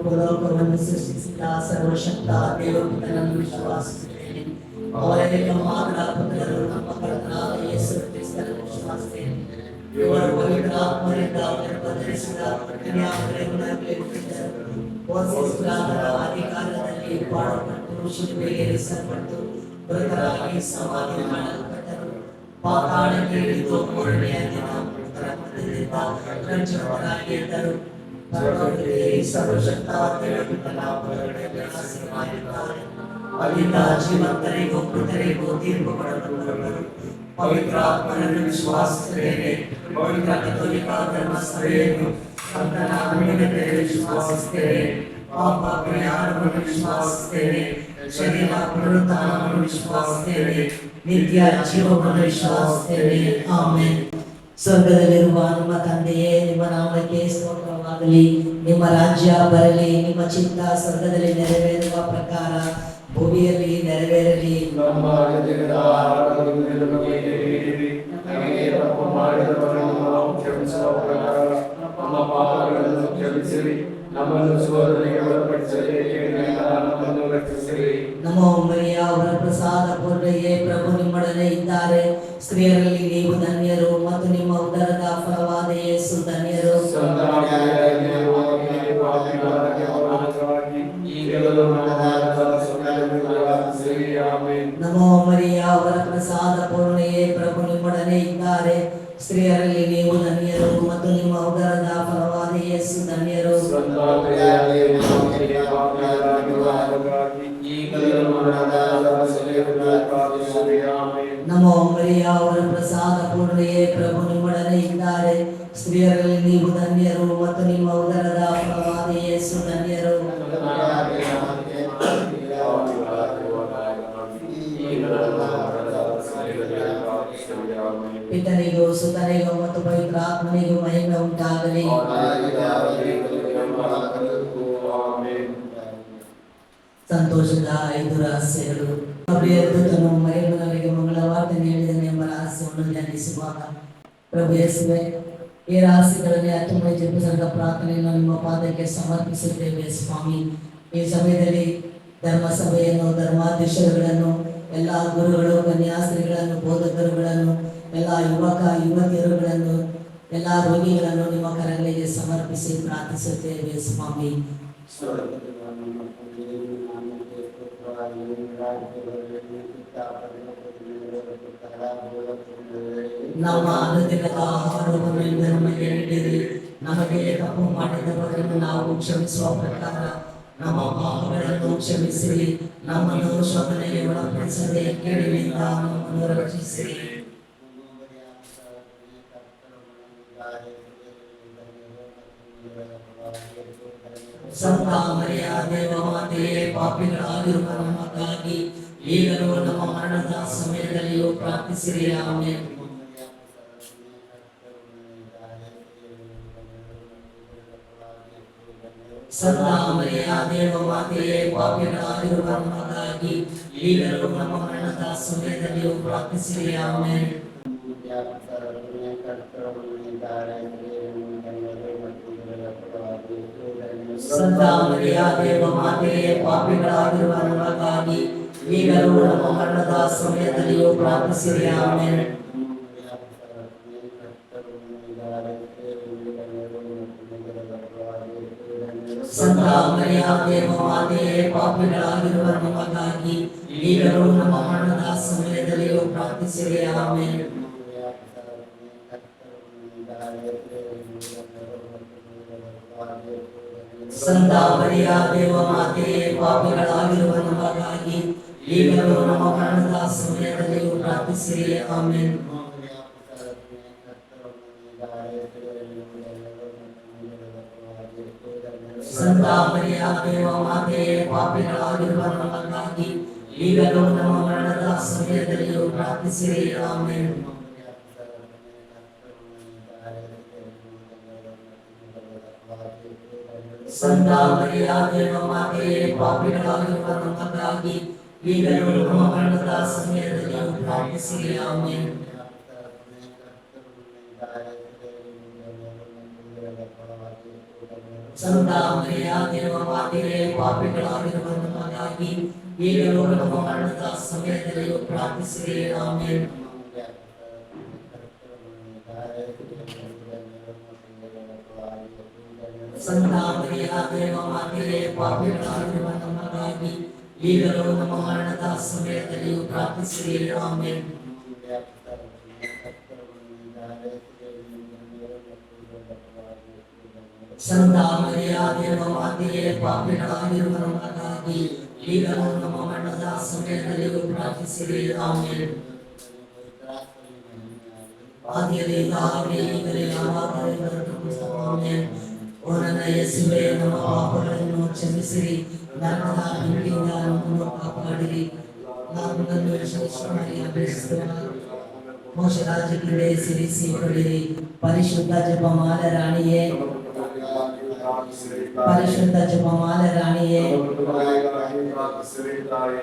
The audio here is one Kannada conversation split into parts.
ಪರಲೋಕವನ್ನು ಸೃಷ್ಟಿಸಿದ ಸರ್ವಶಕ್ತ ದೇವರನ್ನು ವಿಶ್ವಾಸಿಸುತ್ತೇನೆ. ಅವರ ಏಕಮಾತ್ರ ಪುತ್ರರು ನಮ್ಮ ಕರ್ತನಾದ ಯೇಸು ಕ್ರಿಸ್ತನನ್ನು ವಿಶ್ವಾಸಿಸುತ್ತೇನೆ. ಇವರು ಪವಿತ್ರಾತ್ಮರಿಂದ ಗರ್ಭಧರಿಸಿದ ಕನ್ಯಾಮರಿಯಮ್ಮಿನಲ್ಲಿ ಹುಟ್ಟಿದರು. ಮೋಸೆಸರಾದ ಅಧಿಕಾರದಲ್ಲಿ ಪಾಡಲ್ಪಟ್ಟು ಶಿಲುಬೆಗೇರಿಸಲ್ಪಟ್ಟು ಮೃತರಾಗಿ ಸಮಾಧಿ ಮಾಡಲ್ಪಟ್ಟರು. ಪಾತಾಳಕ್ಕೆ ಇಳಿದು ಮೂರನೆಯ ದಿನ ಮೃತರ ಮಧ್ಯದಿಂದ ಪ್ರಜ್ವಲರಾಗಿ ಎದ್ದರು. ಸರ್ವಶಕ್ತ ದೇವರನ್ನ ಹೊರಗಡೆ ಬೆಳೆಸಿದ್ದಾರೆ. ಅಲ್ಲಿಂದ ಜೀವಂತರಿಗೂ ಮೃತರಿಗೂ ತೀರ್ಪು ಕೊಡಲ್ಪಟ್ಟರು. ಪವಿತ್ರಾತ್ಮನನ್ನು ವಿಶ್ವಾಸಿಸುತ್ತೇನೆ. ಪವಿತ್ರ ಕಥೋಲಿಕ ಧರ್ಮಸಭೆಯನ್ನು ಕರ್ತನ ಅನುಮತಿಯನ್ನು ವಿಶ್ವಾಸಿಸುತ್ತೇನೆ. ಪಾಪ ಪರಿಹಾರವನ್ನು ವಿಶ್ವಾಸಿಸುತ್ತೇನೆ. ಶರೀರ ಪುನರುತ್ಥಾನವನ್ನು ವಿಶ್ವಾಸಿಸುತ್ತೇನೆ. ನಿತ್ಯ ಜೀವವನ್ನು ವಿಶ್ವಾಸಿಸುತ್ತೇನೆ. ಆಮೆನ್. ಸ್ವರ್ಗದಲ್ಲಿರುವ ನಮ್ಮ ತಂದೆಯೇ, ನಿಮ್ಮ ನಾಮಕ್ಕೆ ಸ್ತೋತ್ರವಾಗಲಿ. ನಿಮ್ಮ ರಾಜ್ಯ ಬರಲಿ. ನಿಮ್ಮ ಚಿತ್ತ ಸ್ವರ್ಗದಲ್ಲಿ ನೆರವೇರುವ ಪ್ರಕಾರ ಭೂಮಿಯಲ್ಲಿ ನೆರವೇರಲಿ. ನಮ್ಮ ಅಗತ್ಯದ ಆಹಾರವನ್ನು ನಮಗೆ ತಪ್ಪು ಮಾಡಿದವರನ್ನು ನಾವು ಕ್ಷಮಿಸುವ ಪ್ರಕಾರ ನಮ್ಮ ಪಾಪಗಳನ್ನು ಕ್ಷಮಿಸಿರಿ. ನಮ್ಮನ್ನು ಶೋಧನೆಗೆ ಒಳಪಡಿಸದೆ ಕೇಡಿನಿಂದ ನಮ್ಮನ್ನು ರಕ್ಷಿಸಿರಿ. ನಮೋ ಮರಿಯ ಅವರ ಪ್ರಸಾದ ಪೂರ್ಣಯೇ, ಪ್ರಭು ನಿಮ್ಮೊಡನೆ ಇದ್ದಾರೆ. ಸ್ತ್ರೀಯರಲ್ಲಿ ನೀವು ಧನ್ಯರು ಮತ್ತು ನಿಮ್ಮ ಉದರದ ಫಲವಾದ ಯೇಸು ಧನ್ಯರು. ನಮೋ ಮರಿಯ ಅವರ ಪ್ರಸಾದ ಪೂರ್ಣಯೇ, ಪ್ರಭು ನಿಮ್ಮೊಡನೆ ಇದ್ದಾರೆ. ಸ್ತ್ರೀಯರಲ್ಲಿ ನೀವು ಧನ್ಯರು ಮತ್ತು ನಿಮ್ಮ ಉದರದ ಫಲವಾದ ಯೇಸು ಧನ್ಯರು. ನಮೋ ಮರಿಯ ಅವರ ಪ್ರಸಾದ ಪೂರ್ಣಯೇ, ಪ್ರಭು ನಿಮ್ಮೊಡನೆ ಇದ್ದಾರೆ. ಸ್ತ್ರೀಯರಲ್ಲಿ ನೀವು ಧನ್ಯರು ಮತ್ತು ನಿಮ್ಮ ಉದರದ ಫಲವಾದ ಯೇಸು ಧನ್ಯರು. ಪಿತನಿಗೂ ಸುತನಿಗೂ ಮತ್ತು ಪವಿತ್ರಾತ್ಮನಿಗೂ ಮಹಿಮೆ ಉಂಟಾಗಲಿ. ಸಂತೋಷದ 5 ರಹಸ್ಯಗಳು. ದೂತನು ಮರಿಯಮ್ಮನಿಗೆ ಮಂಗಳವಾರ್ತೆ ನೀಡಿದನು ಎಂಬ ರಹಸ್ಯವನ್ನು ಧ್ಯಾನಿಸುವಾಗ, ಪ್ರಭು ಯೇಸುವೆ, ಈ ರಹಸ್ಯಗಳಲ್ಲಿ ಅತ್ಯುನ್ನತ ಜಪಸಂಗ ಪ್ರಾರ್ಥನೆಯನ್ನು ನಿಮ್ಮ ಪಾದಕ್ಕೆ ಸಮರ್ಪಿಸುತ್ತೇವೆ ಸ್ವಾಮಿ. ಈ ಸಮಯದಲ್ಲಿ ಧರ್ಮಸಭೆಯನ್ನು, ಧರ್ಮಾಧ್ಯಕ್ಷರುಗಳನ್ನು, ಎಲ್ಲ ಗುರುಗಳು, ಕನ್ಯಾಸ್ತ್ರೀಗಳನ್ನು, ಬೋಧಕರುಗಳನ್ನು, ಎಲ್ಲ ಯುವಕ ಯುವತಿಯರುಗಳನ್ನು, ಎಲ್ಲ ರೋಗಿಗಳನ್ನು ನಿಮ್ಮ ಕರಗಳಿಗೆ ಸಮರ್ಪಿಸಿ ಪ್ರಾರ್ಥಿಸುತ್ತೇವೆ ಸ್ವಾಮಿ. ನಮ್ಮ ಅನುದಿನದ ಆಹಾರವನ್ನು ನಮಗೆ ನೀಡಿರಿ. ನಮಗೆ ತಪ್ಪು ಮಾಡಿದವರನ್ನು ನಾವು ಕ್ಷಮಿಸುವ ಪ್ರಕಾರ ನಮ್ಮ ಪಾಪಗಳನ್ನು ಕ್ಷಮಿಸಿರಿ. ನಮ್ಮನ್ನು ಶೋಧನೆಗೆ ಒಳಪಡಿಸದೆ ಕೇಡಿನಿಂದ ನಮ್ಮನ್ನು ರಕ್ಷಿಸಿರಿ. ಸಂತ ಮರಿಯ ದೇವಮಾತೆಯೇ, ಪಾಪಿಗಳಾಗಿರುವ ನಮಗಾಗಿ ಈಗಲೂ ನಮ್ಮ ಮರಣದ ಸಮಯದಲ್ಲಿಯೂ ಪ್ರಾರ್ಥಿಸಿರಿ. ಆಮೆನ್. ಸಂತ ಮರಿಯ ದೇವಮಾತೆಯೇ, ಪಾಪಿಗಳಾಗಿರುವ ನಮಗಾಗಿ ಈಗಲೂ ನಮ್ಮ ಮರಣದ ಸಮಯದಲ್ಲಿಯೂ ಪ್ರಾರ್ಥಿಸಿರಿ. ಆಮೆನ್. ಸಂತ ಮರಿಯ ದೇವಮಾತೆಯೇ, ಪಾಪಿಗಳಾಗಿರುವ ನಮಗಾಗಿ ಈಗಲೂ ನಮ್ಮ ಮರಣದ ಸಮಯದಲ್ಲಿಯೂ ಪ್ರಾರ್ಥಿಸಿರಿ. ಆಮೆನ್. ಸಂತ ಮರಿಯ ದೇವಮಾತೆಯೇ, ಪಾಪಿಗಳಾಗಿರುವ ನಮಗಾಗಿ ಈಗಲೂ ನಮ್ಮ ಮರಣದ ಸಮಯದಲ್ಲಿಯೂ ಪ್ರಾರ್ಥಿಸಿರಿ. ಆಮೆನ್. ಸಂತ ಮರಿಯ ದೇವಮಾತೆಯೇ, ಪಾಪಿಗಳಾಗಿರುವ ನಮಗಾಗಿ ಈಗಲೂ ನಮ್ಮ ಮರಣದ ಸಮಯದಲ್ಲಿಯೂ ಪ್ರಾರ್ಥಿಸಿರಿ. ಆಮೆನ್. ಸಂತ ಮರಿಯ ದೇವಮಾತೆಯೇ, ಪಾಪಿಗಳಾಗಿರುವ ನಮಗಾಗಿ ಈಗಲೂ ನಮ್ಮ ಮರಣದ ಸಮಯದಲ್ಲಿಯೂ ಪ್ರಾರ್ಥಿಸಿರಿ. ಆಮೆನ್. ಸಂತ ಮರಿಯ ದೇವಮಾತೆಯೇ, ಪಾಪಿಗಳಾಗಿರುವ ನಮಗಾಗಿ ಈಗಲೂ ನಮ್ಮ ಮರಣದ ಸಮಯದಲ್ಲಿಯೂ ಪ್ರಾರ್ಥಿಸಿರಿ. ಆಮೆನ್. ಸಂತ ಮರಿಯ ದೇವ ಮಾತೆಯೇ, ಪಾಪಿಗಳಾಗಿರುವ ನಮಗಾಗಿ ಈಗಲೂ ನಮ್ಮ ಮರಣದ ಸಮಯದಲ್ಲಿಯೂ ಪ್ರಾರ್ಥಿಸಿರಿ. ಆಮೆನ್. ಸಂತ ಮರಿಯ ದೇವ ಮಾತೆಯೇ, ಪಾಪಿಗಳಾಗಿರುವ ನಮಗಾಗಿ ಈಗಲೂ ನಮ್ಮ ಮರಣದ ಸಮಯದಲ್ಲಿಯೂ ಪ್ರಾರ್ಥಿಸಿರಿ. ಆಮೆನ್. ಸಂತ ಮರಿಯ ದೇವ ಮಾತೆಯೇ, ಪಾಪಿಗಳಾಗಿರುವ ನಮಗಾಗಿ ಈಗಲೂ ನಮ್ಮ ಮರಣದ ಸಮಯದಲ್ಲಿಯೂ ಪ್ರಾರ್ಥಿಸಿರಿ. ಆಮೆನ್. ಆದಿಯಲ್ಲಿ ಹಾಗೆ ಈಗಲೇ ಯಾವಾಗಲೂ ಆಮೆನ್. ಓ ನನ್ನ ಯೇಸುವೇ, ನಮ್ಮ ಪಾಪಗಳನ್ನು ಕ್ಷಮಿಸಿರಿ, ನರಕದ ಬೆಂಕಿಯಿಂದ ನಮ್ಮನ್ನು ಕಾಪಾಡಿರಿ. ನಮ್ಮನ್ನು ವಿಶೇಷವಾಗಿ ಅಭ್ಯಸಿಸುವ ಮೋಕ್ಷ ರಾಜ್ಯಕ್ಕೆ ಸೇರಿಸಿ ಕೊಡಿರಿ. ಪರಿಶುದ್ಧ ಜಪಮಾಲ ರಾಣಿಯೇ, ಪರಿಶುದ್ಧ ಜಪಮಾಲ ರಾಣಿಯೇ,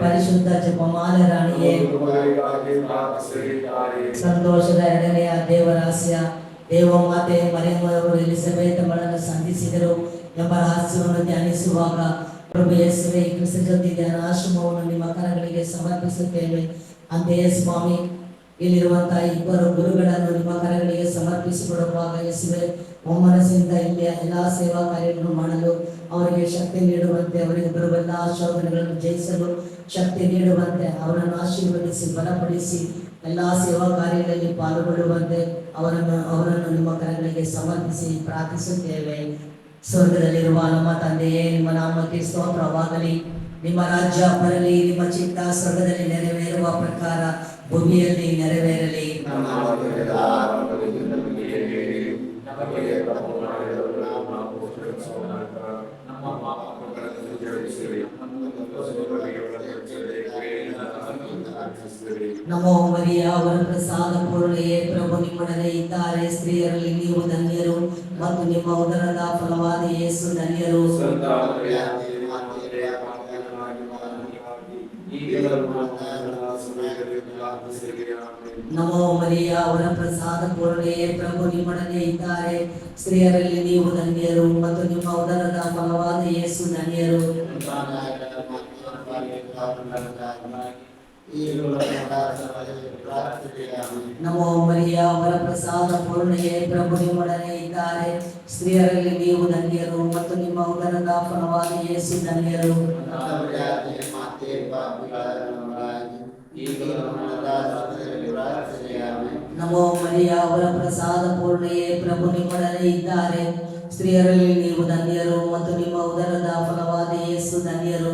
ಪರಿಶುದ್ಧ ಜಪಮಾಲ ರಾಣಿಯೇ, ಸಂತೋಷದ ಎರಡನೆಯ ದೇವರಹಸ್ಯ, ದೇವಮಾತೆ ಮರಿಯಮ್ಮರವರು ಎಲಿಸಬೇತ್ ಅವಳನ್ನು ಸಂಧಿಸಿದರು ಎಂಬ ರಹಸ್ಯವನ್ನು ಧ್ಯಾನಿಸುವಾಗ ಪ್ರಭು ಯೇಸುವೇ, ಕ್ರಿಸ್ತ ಜ್ಯೋತಿ ಧ್ಯಾನಾಶ್ರಮವನ್ನು ನಿಮ್ಮ ಕರಗಳಿಗೆ ಸಮರ್ಪಿಸುತ್ತೇವೆ. ಅಂತೆಯೇ ಸ್ವಾಮಿ, ಇಲ್ಲಿರುವಂತಹ ಇಬ್ಬರು ಗುರುಗಳನ್ನು ನಿಮ್ಮ ಕರಗಳಿಗೆ ಸಮರ್ಪಿಸಿಕೊಡುವಾಗ ಯೇಸುವೇ, ಒಮ್ಮನಸ್ಸಿಂದ ಇಲ್ಲಿಯ ಎಲ್ಲಾ ಸೇವಾ ಕಾರ್ಯಗಳನ್ನು ಮಾಡಲು ಅವರಿಗೆ ಶಕ್ತಿ ನೀಡುವಂತೆ, ಅವರಿಗೆ ಬರುವ ಎಲ್ಲಾ ಶೋಧನೆಗಳನ್ನು ಜಯಿಸಲು ಶಕ್ತಿ ನೀಡುವಂತೆ, ಅವರನ್ನು ಆಶೀರ್ವದಿಸಿ ಬಲಪಡಿಸಿ ಎಲ್ಲಾ ಸೇವಾ ಕಾರ್ಯಗಳಲ್ಲಿ ಪಾಲ್ಗೊಳ್ಳುವಂತೆ ಅವರನ್ನು ನಿಮ್ಮ ಕರಗಳಿಗೆ ಸಮರ್ಪಿಸಿ ಪ್ರಾರ್ಥಿಸುತ್ತೇವೆ. ಸ್ವರ್ಗದಲ್ಲಿರುವ ನಮ್ಮ ತಂದೆಯೇ, ನಿಮ್ಮ ನಾಮಕ್ಕೆ ಸ್ತೋತ್ರವಾಗಲಿ. ನಿಮ್ಮ ರಾಜ್ಯ ಬರಲಿ. ನಿಮ್ಮ ಚಿತ್ತ ಸ್ವರ್ಗದಲ್ಲಿ ನೆರವೇರುವ ಪ್ರಕಾರ ಭೂಮಿಯಲ್ಲಿ ನೆರವೇರಲಿ. ನಮೋ ಮರಿಯ ವರಪ್ರಸಾದ ಪೂರ್ಣೆಯೇ, ಪ್ರಭು ನಿಮ್ಮೊಡನೆ ಇದ್ದಾರೆ. ಸ್ತ್ರೀಯರಲ್ಲಿ ನೀವು ಧನ್ಯರು ಮತ್ತು ನಿಮ್ಮ ಉದರದ ಫಲವಾದ ಯೇಸು ಧನ್ಯರು. ನಮೋ ಮರಿಯ ವರಪ್ರಸಾದ ಪೂರ್ಣೆಯೇ, ಪ್ರಭು ನಿಮ್ಮೊಡನೆ ಇದ್ದಾರೆ. ಸ್ತ್ರೀಯರಲ್ಲಿ ನೀವು ಧನ್ಯರು ಮತ್ತು ನಿಮ್ಮ ಉದರದ ಫಲವಾದ ಯೇಸು ಧನ್ಯರು. ನಮೋ ಮರಿಯ ವರಪ್ರಸಾದ ಪೂರ್ಣೆಯೇ, ಪ್ರಭು ನಿಮ್ಮೊಡನೆ ಇದ್ದಾರೆ. ಸ್ತ್ರೀಯರಲ್ಲಿ ನೀವು ಧನ್ಯರು ಮತ್ತು ನಿಮ್ಮ ಉದರದ ಫಲವಾದ ಯೇಸು ಧನ್ಯರು. ನಮೋ ಮರಿಯ ವರಪ್ರಸಾದ ಪೂರ್ಣೆಯೇ, ಪ್ರಭು ನಿಮ್ಮೊಡನೆ ಇದ್ದಾರೆ. ಸ್ತ್ರೀಯರಲ್ಲಿ ನೀವು ಧನ್ಯರು ಮತ್ತು ನಿಮ್ಮ ಉದರದ ಫಲವಾದ ಯೇಸು ಧನ್ಯರು.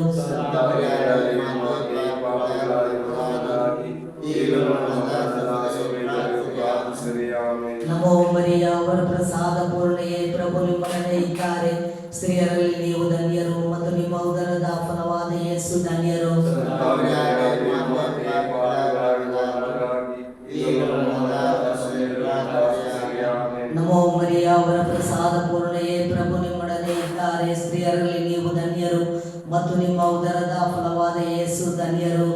ನಮೋ ಮರಿಯ ವರಪ್ರಸಾದ ಪೂರ್ಣೆಯೇ, ಪ್ರಭು ನಿಮ್ಮೊಡನೆ ಇದ್ದಾರೆ. ಸ್ತ್ರೀಯರಲ್ಲಿ ನೀವು ಧನ್ಯರು ಮತ್ತು ನಿಮ್ಮ ಉದರದ ಫಲವಾದ ಯೇಸು ಧನ್ಯರು. ನಮೋ ಮರಿಯ ವರಪ್ರಸಾದ ಪೂರ್ಣೆಯೇ, ಪ್ರಭು ನಿಮ್ಮೊಡನೆ ಇದ್ದಾರೆ. ಸ್ತ್ರೀಯರಲ್ಲಿ ನೀವು ಧನ್ಯರು ಮತ್ತು ನಿಮ್ಮ ಉದರದ ಫಲವಾದ ಯೇಸು ಧನ್ಯರು.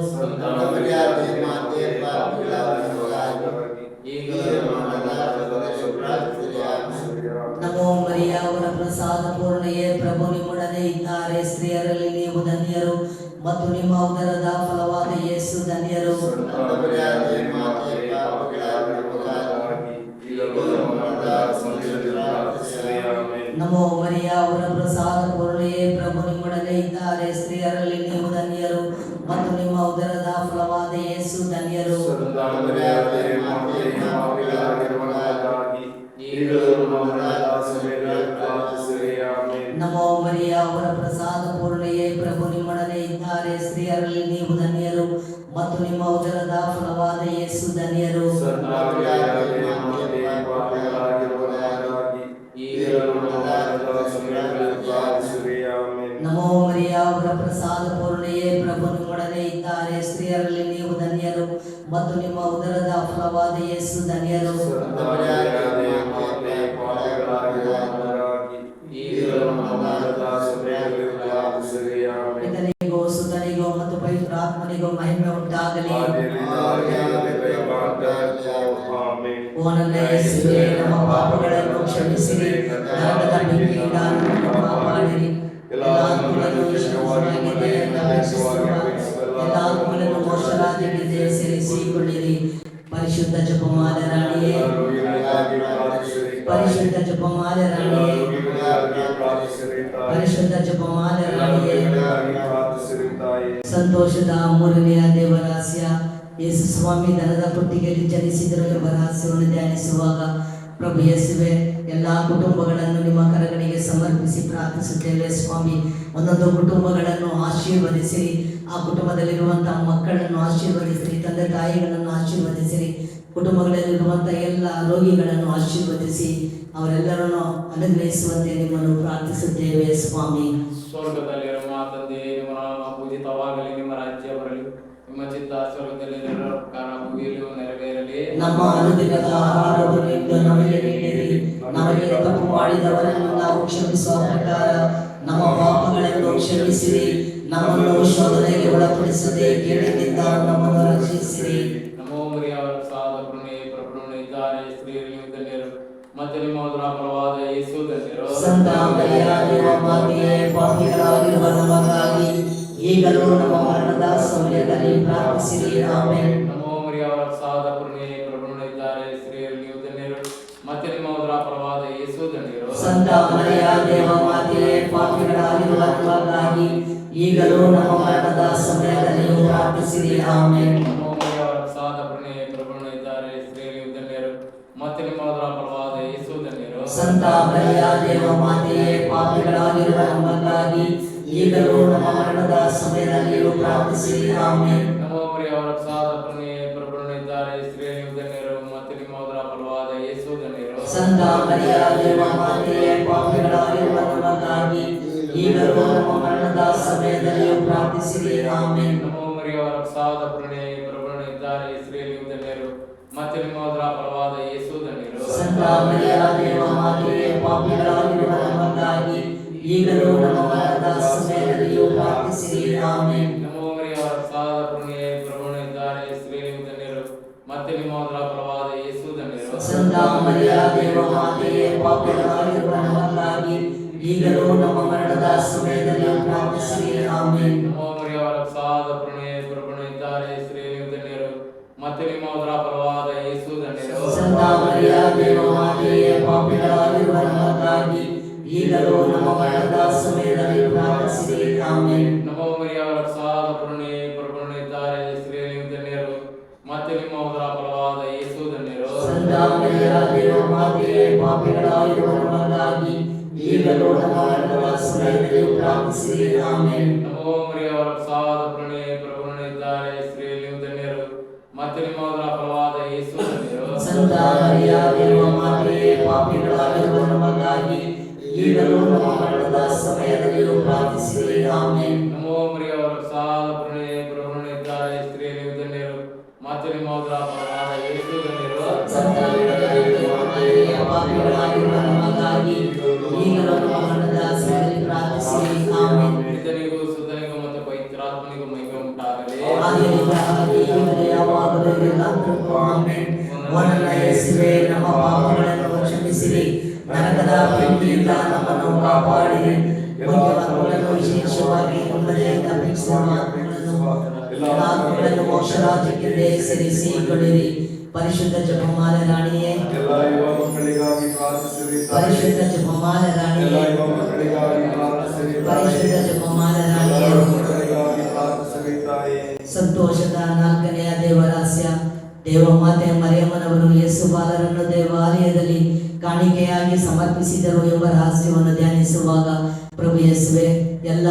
ನಮೋ ಮರಿಯ ವರಪ್ರಸಾದ ಪೂರ್ಣೆಯೇ, ಪ್ರಭು ನಿಮ್ಮೊಡನೆ ಇದ್ದಾರೆ. ಸ್ತ್ರೀಯರಲ್ಲಿ ನೀವು ಧನ್ಯರು ಮತ್ತು ನಿಮ್ಮ ಉದರದ ಫಲವಾದ ಯೇಸು ಧನ್ಯರು. ನಮೋ ಮರಿಯ ವರಪ್ರಸಾದ ಪೂರ್ಣೆಯೇ, ಪ್ರಭು ನಿಮ್ಮೊಡನೆ ಇದ್ದಾರೆ. ಸ್ತ್ರೀಯರಲ್ಲಿ ನೀವು ಧನ್ಯರು ಮತ್ತು ನಿಮ್ಮ ಉದರದ ಫಲವಾದ ಯೇಸು ಧನ್ಯರು. ನಮೋ ಮರಿಯ ವರಪ್ರಸಾದ ಪೂರ್ಣೆಯೇ, ಪ್ರಭು ನಿಮ್ಮೊಡನೆ ಇದ್ದಾರೆ. ಸ್ತ್ರೀಯರಲ್ಲಿ ನೀವು ಧನ್ಯರು ಮತ್ತು ನಿಮ್ಮ ಉದರದ ಫಲವಾದ ಯೇಸು ಧನ್ಯರು. ನಮೋ ಮರಿಯ ವರಪ್ರಸಾದ ಪೂರ್ಣೆಯೇ, ಪ್ರಭು ನಿಮ್ಮೊಡನೆ ಇದ್ದಾರೆ. ಸ್ತ್ರೀಯರಲ್ಲಿ ನೀವು ಧನ್ಯರು ಮತ್ತು ನಿಮ್ಮ ಉದರದ ಫಲವಾದ ಯೇಸು ಧನ್ಯರು. ಪಿತನಿಗೂ ಸುತನಿಗೂ ಮತ್ತು ಪವಿತ್ರಾತ್ಮನಿಗೂ ಮಹಿಮೆ ಉಂಟಾಗಲಿ. ಓ ನನ್ನ ಯೇಸುವೇ, ನಮ್ಮ ಪಾಪಗಳನ್ನು ಕ್ಷಮಿಸಿ ತಪ್ಪಿಸಿರಿ, ನರಕದ ಬೆಂಕಿಯಿಂದ ನಮ್ಮನ್ನು ಕಾಪಾಡಿರಿ. ಎಲ್ಲ ಆತ್ಮಗಳನ್ನು ವಿಶ್ವಾಸವಾಗಿ ದಯೆಯಿಂದ ಅಪೇಕ್ಷಿಸುವ ಎಲ್ಲ ಆತ್ಮಗಳನ್ನು ಮೋಕ್ಷರಾಜ್ಯಕ್ಕೆ ಸೇರಿಸಿಕೊಳ್ಳಿರಿ. ಪರಿಶುದ್ಧ ಜಪಮಾಲೆ ರಾಣಿಯೇ, ಪರಿಶುದ್ಧ ಜಪಮಾಲೆ ರಾಣಿಯೇ, ಪರಿಶುದ್ಧ ಜಪಮಾಲೆ ರಾಣಿಯೇ. ಸಂತೋಷದ ಮೂರನೆಯ ದೇವರಹಸ್ಯ, ಯೇಸು ಸ್ವಾಮಿ ದನದ ಕೊಟ್ಟಿಗೆಯಲ್ಲಿ ಜನಿಸಿದರು ಎಂಬ ರಹಸ್ಯವನ್ನು ಧ್ಯಾನಿಸುವಾಗ ಪ್ರಭು ಯೇಸುವೆ, ಎಲ್ಲಾ ಕುಟುಂಬಗಳನ್ನು ನಿಮ್ಮ ಕರಗಳಿಗೆ ಸಮರ್ಪಿಸಿ ಪ್ರಾರ್ಥಿಸುತ್ತೇವೆ ಸ್ವಾಮಿ. ಒಂದೊಂದು ಕುಟುಂಬಗಳನ್ನು ಆಶೀರ್ವದಿಸಿರಿ, ಆ ಕುಟುಂಬದಲ್ಲಿರುವಂತಹ ಮಕ್ಕಳನ್ನು ಆಶೀರ್ವದಿಸಿರಿ, ತಂದೆ ತಾಯಿಗಳನ್ನು ಆಶೀರ್ವದಿಸಿರಿ, ಕುಟುಂಬಗಳಲ್ಲಿರುವಂತಹ ಎಲ್ಲ ರೋಗಿಗಳನ್ನು ಆಶೀರ್ವದಿಸಿ ಅವರೆಲ್ಲರನ್ನು ಅನುಗ್ರಹಿಸುವಂತೆ ನಿಮ್ಮನ್ನು ಪ್ರಾರ್ಥಿಸುತ್ತೇವೆ ಸ್ವಾಮಿ. ಸ್ವರ್ಗದಲ್ಲಿರುವ ತಂದೆ, ನಿಮ್ಮ ನಾಮ ಪೂಜಿತವಾಗಲಿ, ನಿಮ್ಮ ರಾಜ್ಯ ಬರಲಿ, ನಿಮ್ಮ ಚಿತ್ತ ಸ್ವರ್ಗದಲ್ಲಿ ನೆರವೇರುವ ಪ್ರಕಾರ ಭೂಮಿಯಲ್ಲಿಯೂ ನೆರವೇರಲಿ. ನಮ್ಮ ಅನುದಿನದ ಆಹಾರವನ್ನು ಇಂದು ನಮಗೆ ನೀಡಿರಿ, ನಮಗೆ ತಪ್ಪು ಮಾಡಿದವರನ್ನು ನಾವು ಕ್ಷಮಿಸುವ ಪ್ರಕಾರ ನಮ್ಮ ಪಾಪಗಳನ್ನು ಕ್ಷಮಿಸಿರಿ, ನಮ್ಮನ್ನು ಶೋಧನೆಗೆ ಒಳಪಡಿಸದೆ ಕೇಡಿನಿಂದ ನಮ್ಮನ್ನು ರಕ್ಷಿಸಿರಿ. ನಮೋ ಮರಿಯವರ ಸಾದ ಕರುಣೆ ಪ್ರಭುವನ್ನು ಇದ್ದಾರೆ, ಸ್ತ್ರೀಯರಲ್ಲಿ ಧನ್ಯರು ಮತ್ತು ನಿಮ್ಮ ಉದರ ಫಲವಾದ ಯೇಸು ಧನ್ಯರು. ಸಂತ ಮರಿಯ ದೇವಮಾತೆಯೇ, ಪಾಪಿಗಳಾಗಿರುವ ನಮಗಾಗಿ ಈಗಲೂ ನಮ್ಮ ಮರಣದ ಸಮಯದಲ್ಲಿ ಪ್ರಾರ್ಥಿಸಿರಿ. ಆಮೆನ್. ನಮೋ ಮರಿಯವರ ಸಾದ ಕರುಣೆ ಪ್ರಭುವನ್ನು ಇದ್ದಾರೆ, ಸ್ತ್ರೀಯರಲ್ಲಿ ಧನ್ಯರು ಮತ್ತು ನಿಮ್ಮ ಉದರ ಫಲವಾದ ಯೇಸು ಧನ್ಯರು. ಸಂತ ಮರಿಯ ದೇವಮಾತೆಯೇ, ಪಾಪಿಗಳಾಗಿರುವ ನಮಗಾಗಿ ಈಗಲೂ ನಮ್ಮ ಮರಣದ ಸಮಯದಲ್ಲಿ ಪ್ರಾರ್ಥಿಸಿರಿ. ಆಮೆನ್. ನಮೋ ಮರಿಯವರ ಸಾದ ಕರುಣೆ ಪ್ರಭುವನ್ನು ಇದ್ದಾರೆ, ಸ್ತ್ರೀಯರಲ್ಲಿ ಧನ್ಯರು ಮತ್ತು ನಿಮ್ಮ ಉದರ ಫಲವಾದ ಯೇಸು ಧನ್ಯರು. ಸಂತ ಮರಿಯ ದೇವಮಾತೆಯೇ, ಪಾಪಿಗಳಾಗಿರುವ ನಮಗಾಗಿ ಈಗಲೂ ನಮ್ಮ ಮರಣದ ಸಮಯದಲ್ಲಿಯೂ ಪ್ರಾರ್ಥಿಸಿರಿ. ಆಮೆನ್. ನಮೋ ಮರಿಯವರ ಸಾದ ಕರುಣೆ ಪ್ರಭುವನ್ನು ಇದ್ದಾರೆ, ಸ್ತ್ರೀಯರಲ್ಲಿ ಧನ್ಯರು ಮತ್ತು ನಿಮ್ಮ ಉದರ ಫಲವಾದ ಯೇಸು ಧನ್ಯರು. ಸಂತ ಮರಿಯ ದೇವಮಾತೆಯೇ, ಪಾಪಿಗಳಾಗಿರುವ ನಮಗಾಗಿ ಈಗಲೂ ನಮ್ಮ ಮರಣದ ಸಮಯದಲ್ಲಿಯೂ ಪ್ರಾರ್ಥಿಸಿರಿ. ಆಮೆನ್. ನಮೋ ಮರಿಯವರ ಸಾದ ಕರುಣೆ ಪ್ರಭುವನ್ನು ಇದ್ದಾರೆ, ಸ್ತ್ರೀಯರಲ್ಲಿ ಧನ್ಯರು ಮತ್ತು ನಿಮ್ಮ ಉದರ ಫಲವಾದ ಯೇಸು ಧನ್ಯರು. ಸಂತ ಮರಿಯ ದೇವಮಾತೆಯೇ, ಪಾಪಿಗಳಾಗಿರುವ ನಮಗಾಗಿ ಈಗಲೂ ನಮ್ಮ ಮರಣದ ಸಮಯದಲ್ಲಿಯೂ ಪ್ರಾರ್ಥಿಸಿರಿ. ಆಮೆನ್. ನಮೋ ಮರಿಯವರ ಸಾದ ಕರುಣೆ ಪ್ರಭುವನ್ನು ಇದ್ದಾರೆ, ಸ್ತ್ರೀಯರಲ್ಲಿ ಧನ್ಯರು ಮತ್ತು ನಿಮ್ಮ ಉದರ ಫಲವಾದ ಯೇಸು ಧನ್ಯರು. ಸಂತ ಮರಿಯ ದೇವಮಾತೆಯೇ, ಪಾಪಿಗಳಾಗಿರುವ ನಮಗಾಗಿ ಈಗಲೂ ನಮ್ಮ ಮರಣದ ಸಮಯದಲ್ಲಿಯೂ ಪ್ರಾರ್ಥಿಸಿರಿ. ಆಮೆನ್. ನಮೋ ಮರಿಯವರ ಸಾದ ಕರುಣೆ ಪ್ರಭುವನ್ನು ಇದ್ದಾರೆ, ಸ್ತ್ರೀಯರಲ್ಲಿ ಧನ್ಯರು ಮತ್ತು ನಿಮ್ಮ ಉದರ ಫಲವಾದ ಯೇಸು ಧನ್ಯರು. ಸಂತ ಮರಿಯ ದೇವಮಾತೆಯೇ, ಪಾಪಿಗಳಾಗಿರುವ ನಮಗಾಗಿ ಈಗಲೂ ನಮ್ಮ ಮರಣದ ಸಮಯದಲ್ಲಿ ಪ್ರಾರ್ಥಿಸಿರಿ. ಆಮೆನ್. ನಮೋ ಮರಿಯವರ ಸಾದ ಕರುಣೆ ಪ್ರಭುವನ್ನು ಇದ್ದಾರೆ, ಸ್ತ್ರೀಯರಲ್ಲಿ ಧನ್ಯರು ಮತ್ತು ನಿಮ್ಮ ಉದರ ಫಲವಾದ ಯೇಸು ಧನ್ಯರು. ಸಂತ ಮರಿಯ ದೇವಮಾತೆಯೇ, ಪಾಪಿಗಳಾಗಿರುವ ನಮಗಾಗಿ ಈಗಲೂ ನಮ್ಮ ಮರಣದ ಸಮಯದಲ್ಲಿ ಪ್ರಾರ್ಥಿಸಿರಿ. ಆಮೆನ್. ನಮೋ ಮರಿಯವರ ಸಾದ ಕರುಣೆ ಪ್ರಭುವನ್ನು ಇದ್ದಾರೆ, ಸ್ತ್ರೀಯರಲ್ಲಿ ಧನ್ಯರು ಮತ್ತು ನಿಮ್ಮ ಉದರ ಫಲವಾದ ಯೇಸು ಧನ್ಯರು. ಸಂತ ಮರಿಯ ದೇವಮಾತೆಯೇ, ಪಾಪಿಗಳಾಗಿರುವ ನಮಗಾಗಿ ಈಗಲೂ ನಮ್ಮ ಮರಣದ ಸಮಯದಲ್ಲಿಯೂ ಪ್ರಾರ್ಥಿಸಿರಿ. ಆಮೆನ್. ನಮೋ ಮರಿಯವರ ಸಾದ ಕರುಣೆ ಪ್ರಭುವನ್ನು ಇದ್ದಾರೆ, ಸ್ತ್ರೀಯರಲ್ಲಿ ಧನ್ಯರು ಮತ್ತು ನಿಮ್ಮ ಉದರ ಫಲವಾದ ಯೇಸು ಧನ್ಯರು. ಸಂತ ಮರಿಯ ದೇವಮಾತೆಯೇ, ಪಾಪಿಗಳಾಗಿರುವ ನಮಗಾಗಿ ಈಗಲೂ ನಮ್ಮ ಮರಣದ ಸಮಯದಲ್ಲಿ ಪ್ರಾರ್ಥಿಸಿರಿ. ಆಮೆನ್. ಪಿತನಿಗೂ ಸುತನಿಗೂ ಮತ್ತು ಪವಿತ್ರಾತ್ಮನಿಗೂ ಮಹಿಮೆ ಉಂಟಾಗಲಿ. ಆದಿಯಿಂದ ಹಾಗೆ ಈಗಲೂ ಯಾವಾಗಲೂ ಎಲ್ಲರಿಗೂ. ಆಮೆನ್. ಓ ನನ್ನ ಯೇಸುವೇ, ನಮ್ಮ ಪಾಪಗಳನ್ನು ಕ್ಷಮಿಸಿರಿ, ನರಕದ ಬೆಂಕಿಯಿಂದ ನಮ್ಮನ್ನು ಕಾಪಾಡಿರಿ. ಮುಖ್ಯವಾದವುಗಳನ್ನು ವಿಶೇಷವಾಗಿ ನಿಮ್ಮದೆಯಿಂದ ಅಪೇಕ್ಷಿಸುವ ಆತ್ಮಗಳನ್ನು ಮೋಕ್ಷರಾಜ್ಯಕ್ಕೆ ಸೇರಿಸಿಕೊಳ್ಳಿರಿ. ಪರಿಶುದ್ಧ ಜಪಮಾಲೆ ರಾಣಿಯೇ, ಎಲ್ಲ ಯುವ ಮಕ್ಕಳಿಗಾಗಿ ಪ್ರಾರ್ಥಿಸಿರಿ. ಪರಿಶುದ್ಧ ಜಪಮಾಲೆ ರಾಣಿಯೇ, ಎಲ್ಲ ಯುವ ಮಕ್ಕಳಿಗಾಗಿ ಪ್ರಾರ್ಥಿಸಿರಿ. ಪರಿಶುದ್ಧ ಜಪಮಾಲೆ ಎಲ್ಲ ರಾಣಿಯೇ. ಯುವ ಮಕ್ಕಳಿಗಾಗಿ ಪ್ರಾರ್ಥಿಸಿರಿ ತಾಯೇ. ಸಂತೋಷದ ನಾಲ್ಕನೆಯ ದೇವರಹಸ್ಯ, ದೇವಮಾತೆ ಮರಿಯಮ್ಮನವರು ಯೇಸು ಬಾಲರನ್ನು ದೇವಾಲಯದಲ್ಲಿ ಕಾಣಿಕೆಯಾಗಿ ಸಮರ್ಪಿಸಿದರು ಎಂಬ ರಹಸ್ಯವನ್ನು ಧ್ಯಾನಿಸುವಾಗ ಪ್ರಭು ಯೇಸುವೆ, ಎಲ್ಲ